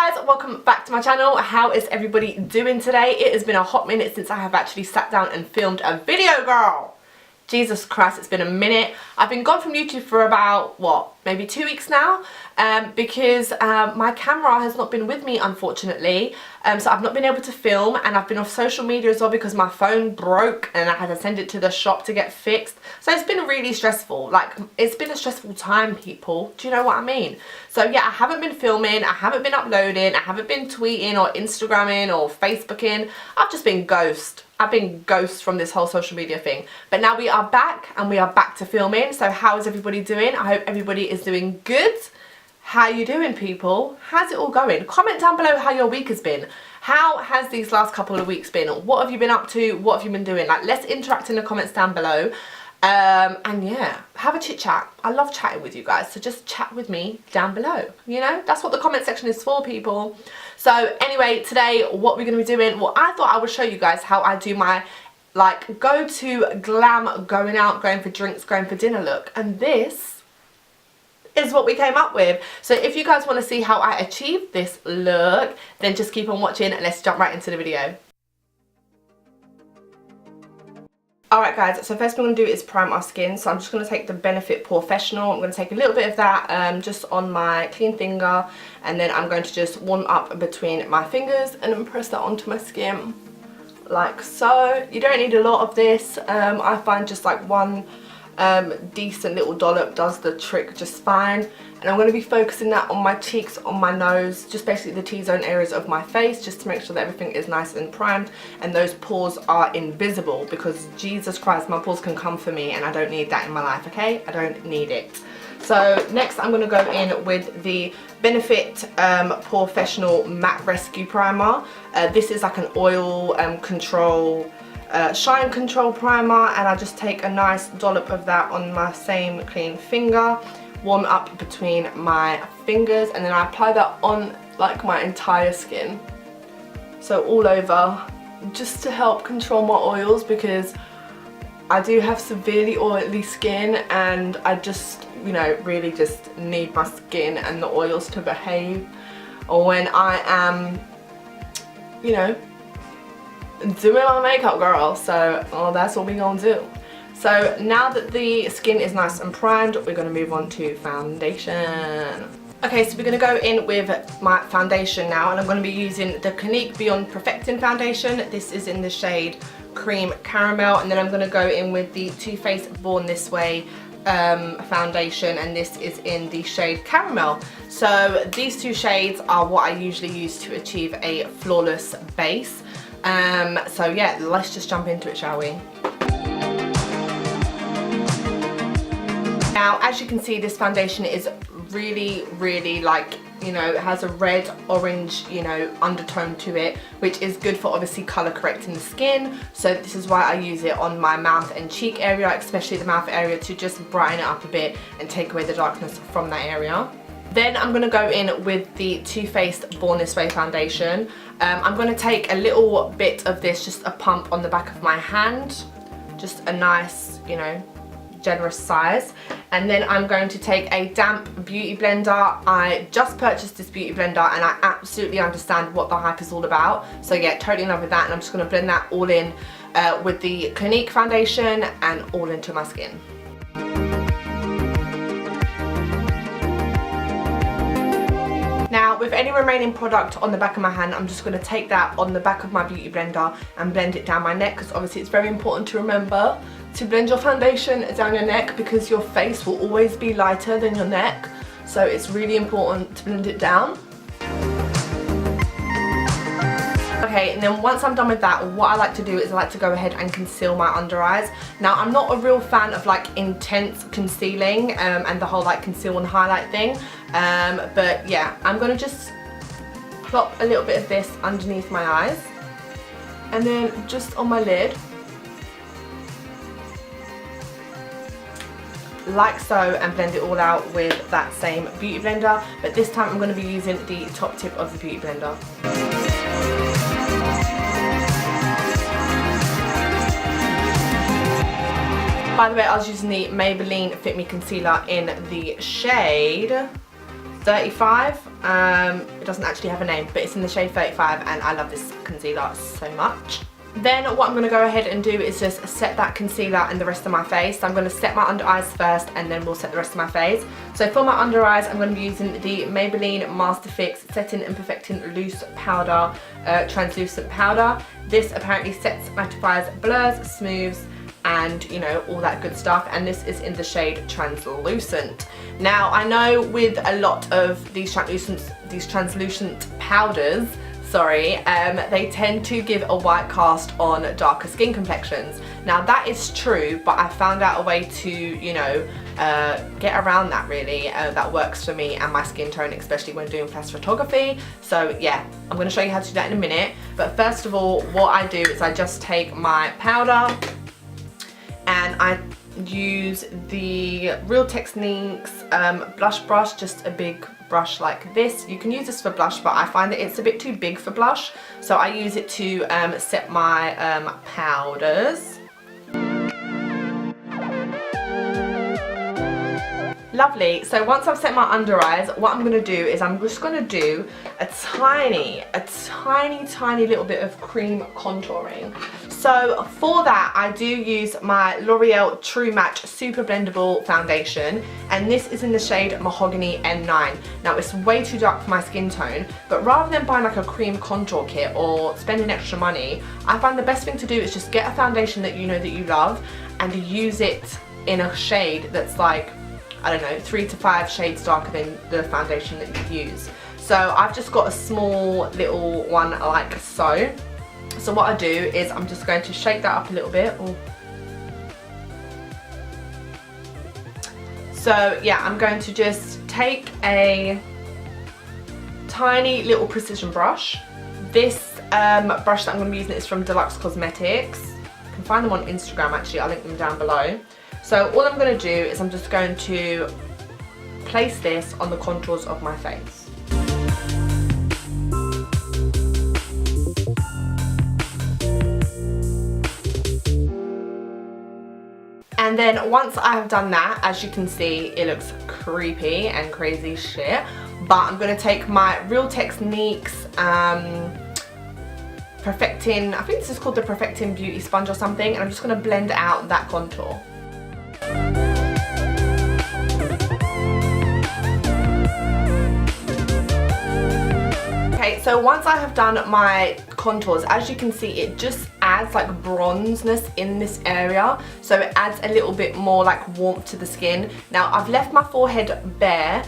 guys, welcome back to my channel. How is everybody doing today? It has been a hot minute since I have actually sat down and filmed a video, girl. Jesus Christ, it's been a minute. I've been gone from YouTube for about, what, maybe 2 weeks now, because my camera has not been with me, unfortunately. So I've not been able to film, and I've been off social media as well because my phone broke and I had to send it to the shop to get fixed. So it's been really stressful. Like, it's been a stressful time, people. Do you know what I mean? So yeah, I haven't been filming, I haven't been uploading, I haven't been tweeting or Instagramming or Facebooking. I've just been ghost. I've been ghost from this whole social media thing. But now we are back, and we are back to filming. So how is everybody doing? I hope everybody is doing good. How you doing, people? How's it all going? Comment down below how your week has been. How has these last couple of weeks been? What have you been up to? What have you been doing? Like, let's interact in the comments down below. And yeah, have a chit chat. I love chatting with you guys, so just chat with me down below. You know, that's what the comment section is for, people. So anyway, today what we're going to be doing, well, I thought I would show you guys how I do my like go to glam, going out, going for drinks, going for dinner look. And this is what we came up with. So if you guys want to see how I achieve this look, then just keep on watching and let's jump right into the video. Alright guys, so first thing I'm going to do is prime our skin. So I'm just going to take the Benefit Professional. I'm going to take a little bit of that just on my clean finger, and then I'm going to just warm up between my fingers and then press that onto my skin like so. You don't need a lot of this. I find just like one decent little dollop does the trick just fine. And I'm going to be focusing that on my cheeks, on my nose, just basically the T-zone areas of my face, just to make sure that everything is nice and primed and those pores are invisible, because Jesus Christ, my pores can come for me and I don't need that in my life, okay? I don't need it. So next I'm going to go in with the Benefit Professional Matte Rescue Primer. This is like an oil control shine control primer, and I just take a nice dollop of that on my same clean finger, warm up between my fingers, and then I apply that on like my entire skin, so all over, just to help control my oils, because I do have severely oily skin and I just, you know, really just need my skin and the oils to behave when I am, you know, doing my makeup, girl. So that's what we're gonna do. So now that the skin is nice and primed, we're going to move on to foundation. Okay, so we're going to go in with my foundation now, and I'm going to be using the Clinique Beyond Perfecting Foundation. This is in the shade Cream Caramel, and then I'm going to go in with the Too Faced Born This Way foundation, and this is in the shade Caramel. So these two shades are what I usually use to achieve a flawless base. So yeah, let's just jump into it, shall we? Now, as you can see, this foundation is really like, you know, it has a red orange, you know, undertone to it, which is good for obviously color correcting the skin. So this is why I use it on my mouth and cheek area, especially the mouth area, to just brighten it up a bit and take away the darkness from that area. Then I'm going to go in with the Too Faced Born This Way foundation. I'm going to take a little bit of this, just a pump on the back of my hand, just a nice, you know, generous size, and then I'm going to take a damp beauty blender. I just purchased this beauty blender and I absolutely understand what the hype is all about, so yeah, totally in love with that, and I'm just going to blend that all in with the Clinique foundation and all into my skin. Now, with any remaining product on the back of my hand, I'm just going to take that on the back of my beauty blender and blend it down my neck, because obviously it's very important to remember to blend your foundation down your neck, because your face will always be lighter than your neck, so it's really important to blend it down. Okay, and then once I'm done with that, what I like to do is I like to go ahead and conceal my under eyes. Now, I'm not a real fan of like intense concealing and the whole like conceal and highlight thing, but yeah, I'm going to just plop a little bit of this underneath my eyes, and then just on my lid, like so, and blend it all out with that same beauty blender, but this time I'm going to be using the top tip of the beauty blender. By the way, I was using the Maybelline Fit Me Concealer in the shade 35. It doesn't actually have a name, but it's in the shade 35, and I love this concealer so much. Then what I'm going to go ahead and do is just set that concealer and the rest of my face. So I'm going to set my under eyes first, and then we'll set the rest of my face. So for my under eyes, I'm going to be using the Maybelline Master Fix Setting and Perfecting Loose Powder, Translucent Powder. This apparently sets, mattifies, blurs, smooths, and you know, all that good stuff, and this is in the shade Translucent. Now I know with a lot of these translucent powders, they tend to give a white cast on darker skin complexions. Now that is true, but I found out a way to, you know, get around that really, that works for me and my skin tone, especially when doing flash photography. So yeah, I'm going to show you how to do that in a minute, but first of all, what I do is I just take my powder and I use the Real Techniques blush brush, just a big brush like this. You can use this for blush, but I find that it's a bit too big for blush, so I use it to set my powders. Lovely. So once I've set my under eyes, what I'm going to do is I'm just going to do a tiny little bit of cream contouring. So for that, I do use my L'Oreal True Match Super Blendable Foundation, and this is in the shade Mahogany N9. Now it's way too dark for my skin tone, but rather than buying like a cream contour kit or spending extra money, I find the best thing to do is just get a foundation that you know that you love and use it in a shade that's like, I don't know, 3 to 5 shades darker than the foundation that you use. So I've just got a small little one like so. So what I do is I'm just going to shake that up a little bit. Ooh. So yeah, I'm going to just take a tiny little precision brush. This brush that I'm going to be using is from Deluxe Cosmetics. You can find them on Instagram actually, I'll link them down below. So all I'm going to do is I'm just going to place this on the contours of my face. And then once I have done that, as you can see, it looks creepy and crazy shit. But I'm going to take my Real Techniques Perfecting, I think this is called the Perfecting Beauty Sponge or something, and I'm just going to blend out that contour. Okay, so once I have done my contours, as you can see, it just adds like bronzeness in this area, so it adds a little bit more like warmth to the skin. Now I've left my forehead bare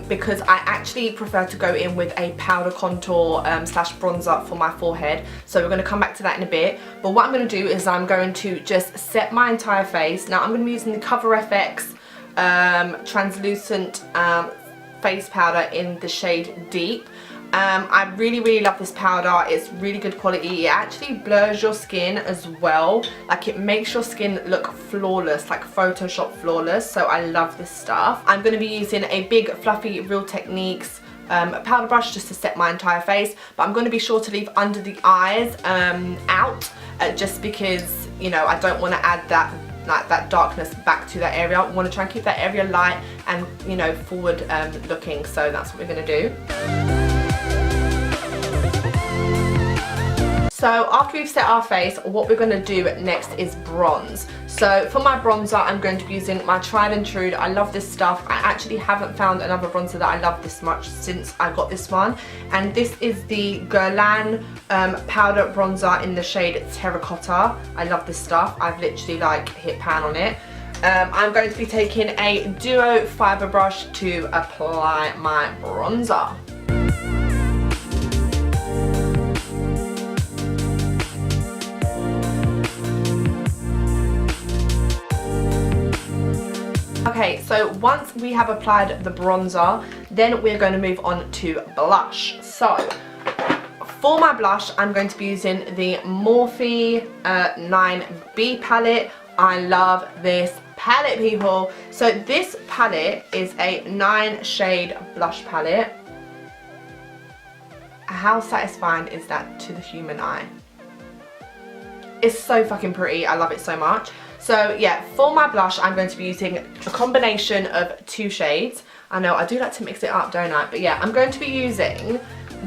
because I actually prefer to go in with a powder contour slash bronzer for my forehead, so we're going to come back to that in a bit. But what I'm going to do is I'm going to just set my entire face. Now I'm going to be using the Cover FX translucent face powder in the shade Deep. I really love this powder. It's really good quality. It actually blurs your skin as well. Like, it makes your skin look flawless, like Photoshop flawless. So I love this stuff. I'm going to be using a big fluffy Real Techniques powder brush just to set my entire face, but I'm going to be sure to leave under the eyes out just because, you know, I don't want to add that darkness back to that area. I want to try and keep that area light and, you know, forward looking. So that's what we're going to do. So after we've set our face, what we're going to do next is bronze. So for my bronzer, I'm going to be using my tried and true. I love this stuff. I actually haven't found another bronzer that I love this much since I got this one. And this is the Guerlain powder bronzer in the shade Terracotta. I love this stuff. I've literally like hit pan on it. I'm going to be taking a duo fibre brush to apply my bronzer. Okay, so once we have applied the bronzer, then we're going to move on to blush. So for my blush, I'm going to be using the Morphe 9B palette. I love this palette, people. So this palette is a 9-shade blush palette. How satisfying is that to the human eye? It's so fucking pretty. I love it so much. So yeah, for my blush, I'm going to be using a combination of 2 shades. I know, I do like to mix it up, don't I? But yeah, I'm going to be using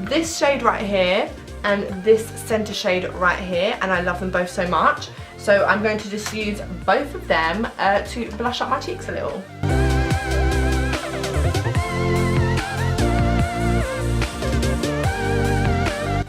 this shade right here and this center shade right here, and I love them both so much. So I'm going to just use both of them to blush up my cheeks a little.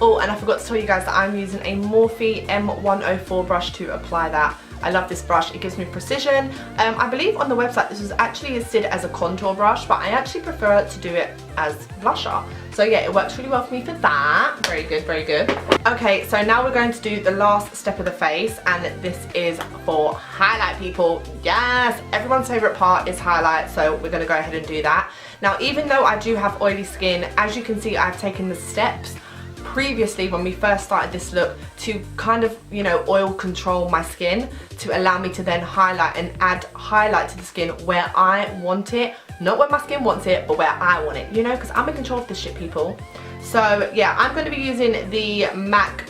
Oh, and I forgot to tell you guys that I'm using a Morphe M104 brush to apply that. I love this brush, it gives me precision. I believe on the website this was actually listed as a contour brush, but I actually prefer to do it as blusher. So yeah, it works really well for me for that. Very good, very good. Okay, so now we're going to do the last step of the face, and this is for highlight, people. Yes, everyone's favorite part is highlight, so we're gonna go ahead and do that. Now, even though I do have oily skin, as you can see, I've taken the steps previously when we first started this look to kind of, you know, oil control my skin to allow me to then highlight and add highlight to the skin where I want it, not where my skin wants it, but where I want it, you know, because I'm in control of this shit, people. So yeah, I'm going to be using the MAC,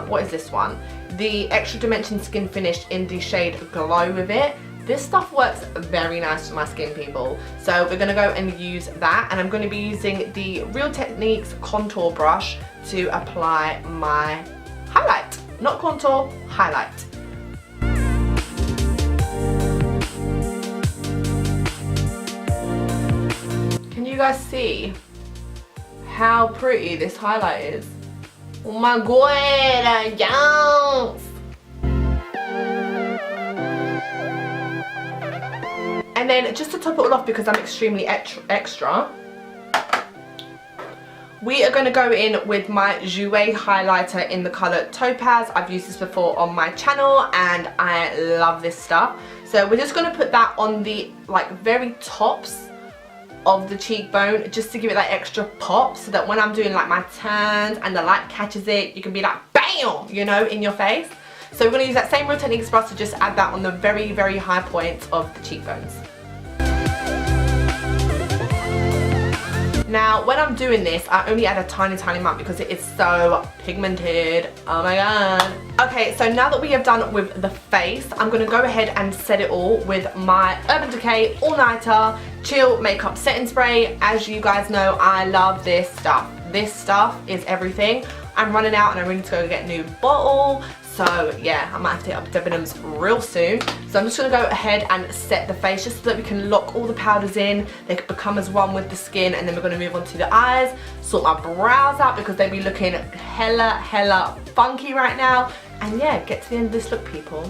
what is this one? The Extra Dimension Skin Finish in the shade Glow with it. This stuff works very nice for my skin, people. So we're going to go and use that, and I'm going to be using the Real Techniques contour brush to apply my highlight. Not contour, highlight. Can you guys see how pretty this highlight is? Oh my god, yes! And then just to top it all off, because I'm extremely extra, we are going to go in with my Jouer highlighter in the colour Topaz. I've used this before on my channel and I love this stuff. So we're just going to put that on the like very tops of the cheekbone just to give it that extra pop, so that when I'm doing like my turns and the light catches it, you can be like BAM, you know, in your face. So we're going to use that same Real Techniques brush to just add that on the very, very high points of the cheekbones. Now, when I'm doing this, I only add a tiny, tiny amount because it is so pigmented. Oh my god. Okay, so now that we have done with the face, I'm going to go ahead and set it all with my Urban Decay All Nighter Chill Makeup Setting Spray. As you guys know, I love this stuff. This stuff is everything. I'm running out and I really need to go get a new bottle. So yeah, I might have to hit up Debenhams real soon. So I'm just going to go ahead and set the face just so that we can lock all the powders in. They can become as one with the skin, and then we're going to move on to the eyes. Sort my brows out because they be looking hella funky right now. And yeah, get to the end of this look, people.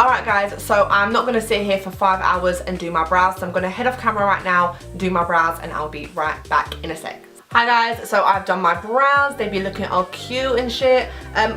Alright guys, so I'm not going to sit here for 5 hours and do my brows. So I'm going to head off camera right now, do my brows, and I'll be right back in a sec. Hi guys, so I've done my brows. They be looking all cute and shit.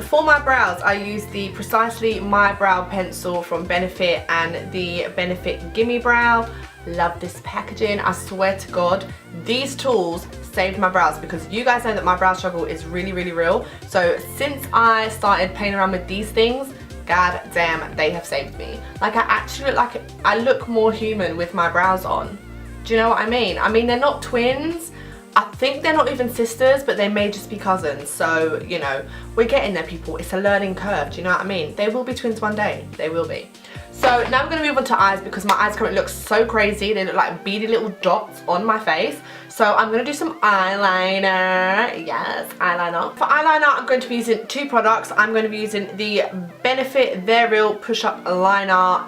For my brows, I use the Precisely My Brow pencil from Benefit and the Benefit Gimme Brow. Love this packaging. I swear to God, these tools saved my brows, because you guys know that my brow struggle is really real. So since I started playing around with these things, god damn, they have saved me. Like, I actually look like I look more human with my brows on. Do you know what I mean? I mean, they're not twins. I think they're not even sisters, but they may just be cousins. So, you know, we're getting there, people. It's a learning curve, do you know what I mean? They will be twins one day. They will be. So now I'm going to move on to eyes, because my eyes currently look so crazy. They look like beady little dots on my face. So I'm going to do some eyeliner. Yes, eyeliner. For eyeliner, I'm going to be using two products. I'm going to be using the Benefit They're Real Push-Up Liner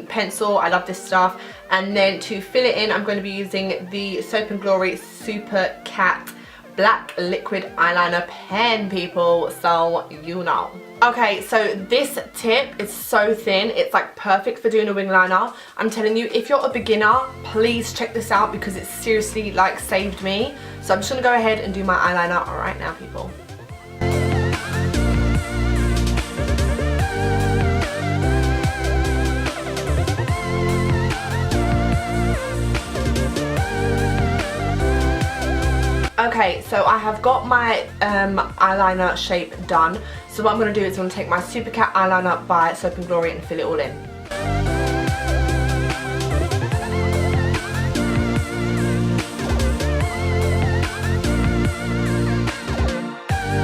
pencil. I love this stuff. And then to fill it in, I'm going to be using the Soap & Glory Supercat Black Liquid Eyeliner Pen, people. So, you know. Okay, so this tip is so thin. It's like perfect for doing a wing liner. I'm telling you, if you're a beginner, please check this out, because it seriously like saved me. So I'm just going to go ahead and do my eyeliner right now, people. Okay, so I have got my eyeliner shape done. So what I'm going to do is I'm going to take my Supercat eyeliner by Soap & Glory and fill it all in.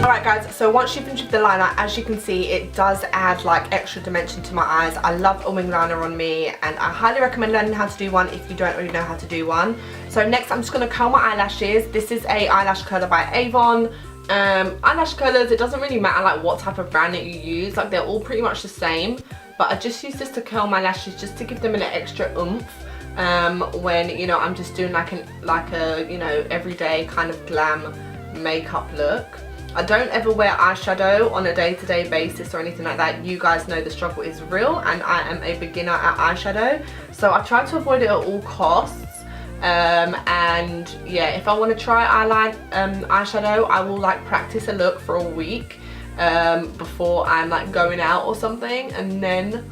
Alright Alright guys, so once you finish with the liner, as you can see, it does add like extra dimension to my eyes. I love a wing liner on me, and I highly recommend learning how to do one if you don't already know how to do one. So next I'm just going to curl my eyelashes. This is a eyelash curler by Avon. Eyelash curlers, it doesn't really matter like what type of brand that you use, like they're all pretty much the same, but I just use this to curl my lashes just to give them an extra oomph when, you know, I'm just doing like a you know, everyday kind of glam makeup look. I don't ever wear eyeshadow on a day-to-day basis or anything like that. You guys know the struggle is real, and I am a beginner at eyeshadow, so I try to avoid it at all costs. And yeah, if I want to try eyeshadow, I will like practice a look for a week before I'm like going out or something, and then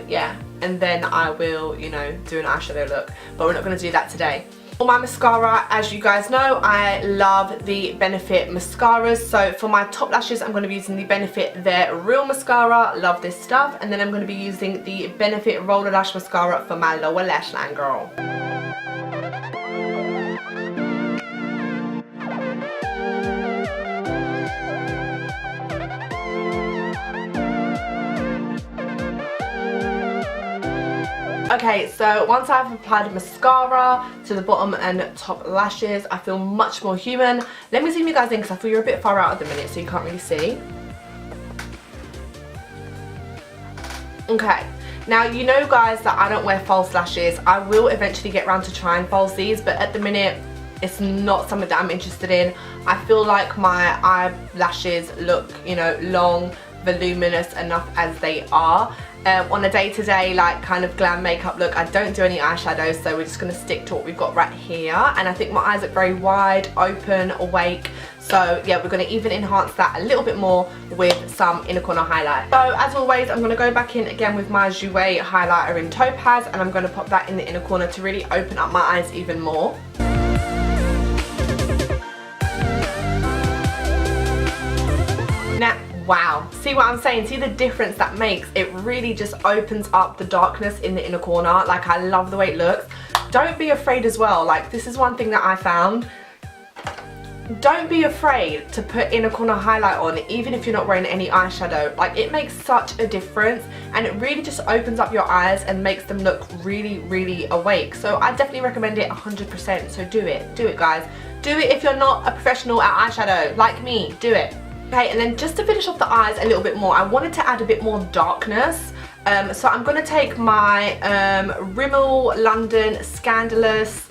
yeah, and then I will, you know, do an eyeshadow look, but we're not going to do that today. For my mascara, as you guys know, I love the Benefit mascaras. So for my top lashes, I'm going to be using the Benefit Their Real Mascara. Love this stuff. And then I'm going to be using the Benefit Rollerlash Mascara for my lower lash line, girl. Okay, so once I've applied mascara to the bottom and top lashes, I feel much more human. Let me zoom you guys in because I feel you're a bit far out at the minute, so you can't really see. Okay, now you know guys that I don't wear false lashes. I will eventually get around to trying false these, but at the minute it's not something that I'm interested in. I feel like my eyelashes look, you know, long, voluminous enough as they are. On a day-to-day like kind of glam makeup look, I don't do any eyeshadow, so we're just going to stick to what we've got right here. And I think my eyes look very wide, open, awake, so yeah, we're going to even enhance that a little bit more with some inner corner highlight. So as always, I'm going to go back in again with my Jouer highlighter in Topaz, and I'm going to pop that in the inner corner to really open up my eyes even more. Now, wow, see what I'm saying? See the difference that makes? It really just opens up the darkness in the inner corner. Like, I love the way it looks. Don't be afraid as well. Like, this is one thing that I found. Don't be afraid to put inner corner highlight on, even if you're not wearing any eyeshadow. Like, it makes such a difference, and it really just opens up your eyes and makes them look really, really awake. So I definitely recommend it 100%. So do it guys. Do it if you're not a professional at eyeshadow like me. Do it. Okay, and then just to finish off the eyes a little bit more, I wanted to add a bit more darkness. So I'm going to take my Rimmel London Scandaleyes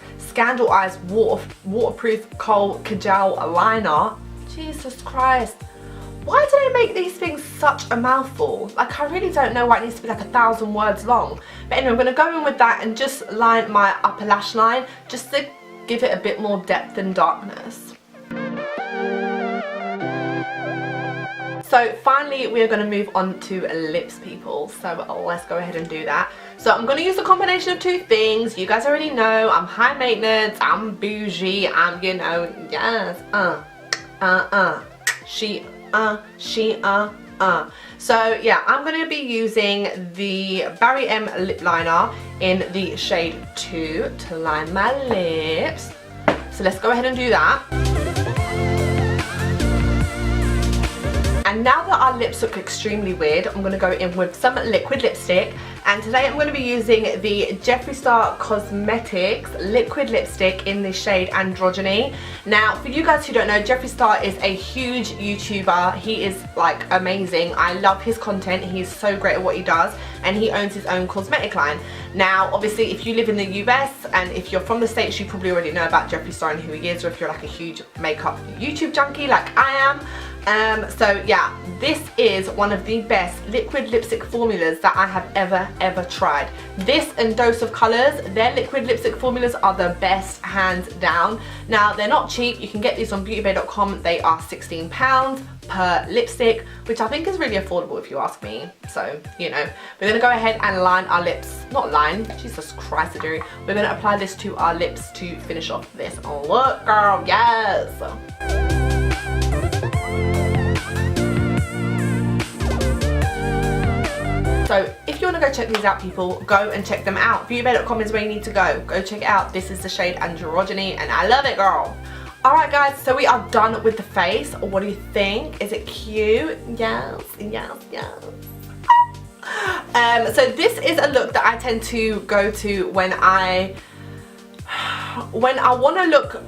waterproof Kohl Kajal liner. Jesus Christ. Why do they make these things such a mouthful? Like, I really don't know why it needs to be like 1,000 words long. But anyway, I'm going to go in with that and just line my upper lash line just to give it a bit more depth and darkness. So finally, we are going to move on to lips, people. So let's go ahead and do that. So I'm going to use a combination of two things. You guys already know I'm high maintenance, I'm bougie, I'm, you know, yes, So yeah, I'm going to be using the Barry M lip liner in the shade 2 to line my lips. So let's go ahead and do that. And now that our lips look extremely weird, I'm going to go in with some liquid lipstick. And today I'm going to be using the Jeffree Star Cosmetics liquid lipstick in the shade Androgyny. Now, for you guys who don't know, Jeffree Star is a huge YouTuber. He is like amazing. I love his content. He's so great at what he does, and he owns his own cosmetic line. Now, obviously, if you live in the US and if you're from the States, you probably already know about Jeffree Star and who he is, or if you're like a huge makeup YouTube junkie like I am. So yeah, this is one of the best liquid lipstick formulas that I have ever tried. This and Dose of Colors, their liquid lipstick formulas are the best, hands down. Now, they're not cheap. You can get these on beautybay.com. They are £16 per lipstick, which I think is really affordable if you ask me. So, you know, we're going to go ahead and line our lips. Not line, Jesus Christ, we're going to apply this to our lips to finish off this look, girl. Yes! So if you want to go check these out, people, go and check them out. Beautybay.com is where you need to go. Go check it out. This is the shade Androgyny, and I love it, girl. Alright guys, so we are done with the face. What do you think? Is it cute? Yes, yes, yes. So this is a look that I tend to go to when I want to look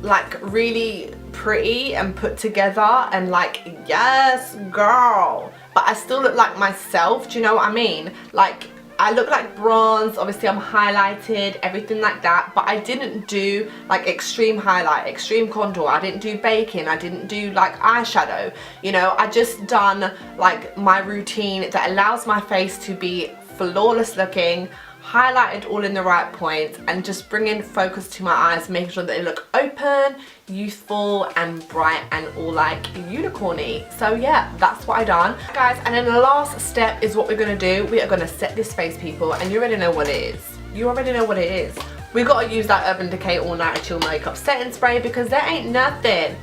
like really pretty and put together and like, yes girl, but I still look like myself. Do you know what I mean? Like, I look like bronze, obviously I'm highlighted, everything like that, but I didn't do like extreme highlight, extreme contour, I didn't do baking, I didn't do like eyeshadow, you know, I just done like my routine that allows my face to be flawless looking, highlighted all in the right points, and just bringing focus to my eyes, making sure that they look open, youthful and bright and all like unicorny. So yeah, that's what I done guys. And then the last step is what we're gonna do. We are gonna set this face, people, and you already know what it is. You already know what it is. We gotta use that Urban Decay All Night Chill Makeup Setting Spray, because there ain't nothing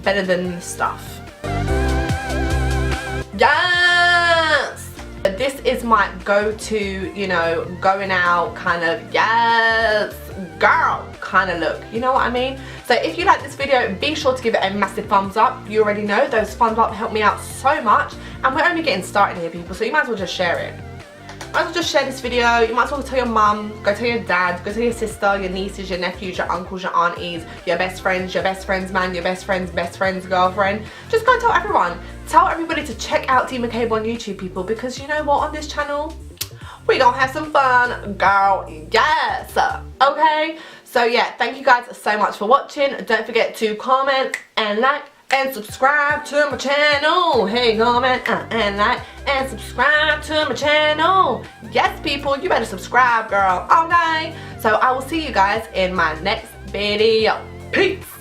better than this stuff. Yes! This is my go-to, you know, going out kind of, yes girl kind of look, you know what I mean? So if you like this video, be sure to give it a massive thumbs up. You already know those thumbs up help me out so much, and we're only getting started here, people, so you might as well just share it. Might as well just share this video. You might as well tell your mum, go tell your dad, go tell your sister, your nieces, your nephews, your uncles, your aunties, your best friends man, your best friend's girlfriend. Just go tell everyone. Tell everybody to check out D McCabe on YouTube, people, because you know what, on this channel, we gonna have some fun, girl, yes, okay? So yeah, thank you guys so much for watching. Don't forget to comment and like and subscribe to my channel. Hey, comment and like and subscribe to my channel. Yes, people, you better subscribe, girl, okay? So I will see you guys in my next video. Peace.